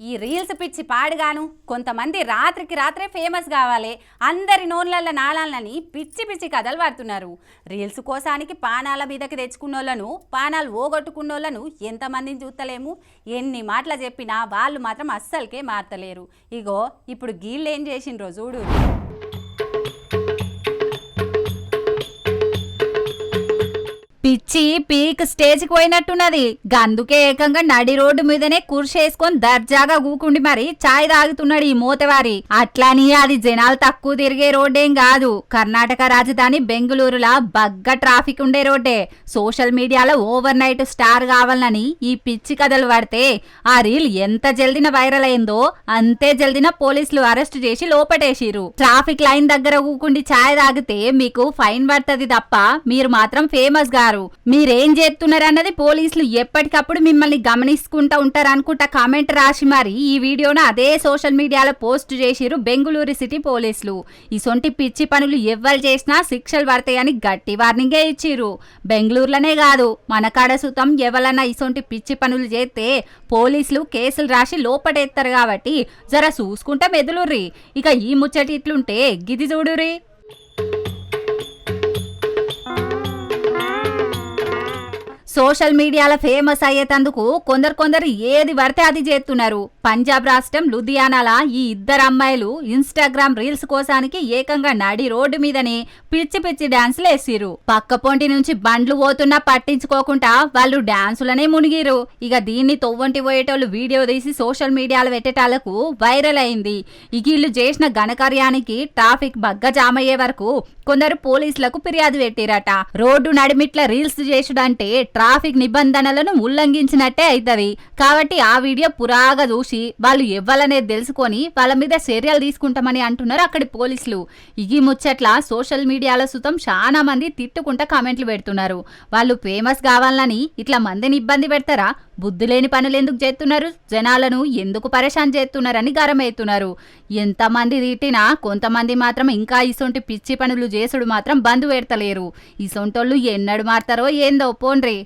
ఈ రీల్స్ పిచ్చి పాడుగాను కొంతమంది రాత్రికి రాత్రే ఫేమస్ కావాలి, అందరి నోళ్ళల్లో నాళాలని పిచ్చి పిచ్చి కథలు పడుతున్నారు. రీల్స్ కోసానికి పానాల మీదకి తెచ్చుకున్నోళ్ళను, పానాలు ఓగొట్టుకున్నోళ్ళను ఎంతమందిని చూస్తలేము. ఎన్ని మాటలు చెప్పినా వాళ్ళు మాత్రం అస్సలకే మారతలేరు. ఇగో ఇప్పుడు గీళ్ళు ఏం చేసిండ్రో చూడు. పిచ్చి పీక్ స్టేజ్కి పోయినట్టున్నది. గందుకే ఏకంగా నడి రోడ్డు మీదనే కుర్చేసుకొని దర్జాగా కూకుండి మరి చాయ్ తాగుతున్నాడు ఈ మోతవారి. అట్లాని అది జనాలు తక్కువ తిరిగే రోడ్డేం కాదు. కర్ణాటక రాజధాని బెంగళూరులా బగ్గ ట్రాఫిక్ ఉండే రోడ్డే. సోషల్ మీడియాలో ఓవర్ నైట్ స్టార్ కావాలని ఈ పిచ్చి కథలు పడితే ఆ రీల్ ఎంత జల్దిన వైరల్ అయిందో అంతే జల్దిన పోలీసులు అరెస్ట్ చేసి లోపటేసిరు. ట్రాఫిక్ లైన్ దగ్గర కూకుండి చాయ్ తాగితే మీకు ఫైన్ పడుతుంది తప్ప మీరు మాత్రం ఫేమస్ గారు. మీరేం చేస్తున్నారన్నది పోలీసులు ఎప్పటికప్పుడు మిమ్మల్ని గమనించుకుంటా ఉంటారనుకుంటా కామెంట్ రాసి మరి ఈ వీడియోను అదే సోషల్ మీడియాలో పోస్ట్ చేసిరు బెంగళూరు సిటీ పోలీసులు. ఇసొంటి పిచ్చి పనులు ఎవ్వరు చేసినా శిక్షలు పడతాయని గట్టి వార్నింగే ఇచ్చిరు. బెంగళూరులోనే కాదు మనకాడ సుతం ఎవరన్నా ఇసొంటి పిచ్చి పనులు చేస్తే పోలీసులు కేసులు రాసి లోపటేస్తారు కాబట్టి జర చూసుకుంటా మెదులుర్రి. ఇక ఈ ముచ్చటి ఇట్లుంటే గిది చూడురి. సోషల్ మీడియాలో ఫేమస్ అయ్యేటందుకు కొందరు ఏది పడితే అది చేస్తున్నారు. పంజాబ్ రాష్ట్రం లుధియానాల ఈ ఇద్దరు అమ్మాయిలు ఇన్స్టాగ్రామ్ రీల్స్ కోసానికి ఏకంగా నడి రోడ్డు మీదనే పిచ్చి పిచ్చి డాన్సులు వేసిరు. పక్క పొంటి నుంచి బండ్లు పోతున్నా పట్టించుకోకుండా వాళ్ళు డాన్సులనే మునిగిరు. ఇక దీన్ని తొవ్వంటి పోయేటోళ్ళు వీడియో తీసి సోషల్ మీడియాలో పెట్టేటాలకు వైరల్ అయింది. ఇక వీళ్ళు చేసిన ఘనకార్యానికి ట్రాఫిక్ బగ్గ జామ్ అయ్యే వరకు కొందరు పోలీసులకు ఫిర్యాదు పెట్టిరట. రోడ్డు నడిమిట్ల రీల్స్ చేసుడంటే ట్రాఫిక్ నిబంధనలను ఉల్లంఘించినట్టే అవుతుంది. కాబట్టి ఆ వీడియో పురాగా చూసి వాళ్ళు ఎవ్వలనేది తెలుసుకొని వాళ్ళ మీద చర్యలు తీసుకుంటామని అంటున్నారు అక్కడి పోలీసులు. ఈ ముచ్చట్ల సోషల్ మీడియాలో సుతం చాలా మంది తిట్టుకుంటా కామెంట్లు పెడుతున్నారు. వాళ్ళు ఫేమస్ కావాలని ఇట్లా మందిని ఇబ్బంది పెడతారా? బుద్ధి లేని పనులు ఎందుకు చేస్తున్నారు? జనాలను ఎందుకు పరేషాన్ చేస్తున్నారని గరమవుతున్నారు. ఎంతమంది తిట్టినా కొంతమంది మాత్రం ఇంకా ఇసొంటి పిచ్చి పనులు చేసుడు మాత్రం బంద్ పెడతలేరు. ఇసొంటోళ్ళు ఎన్నడు మారతారో ఏందో పోండ్రి.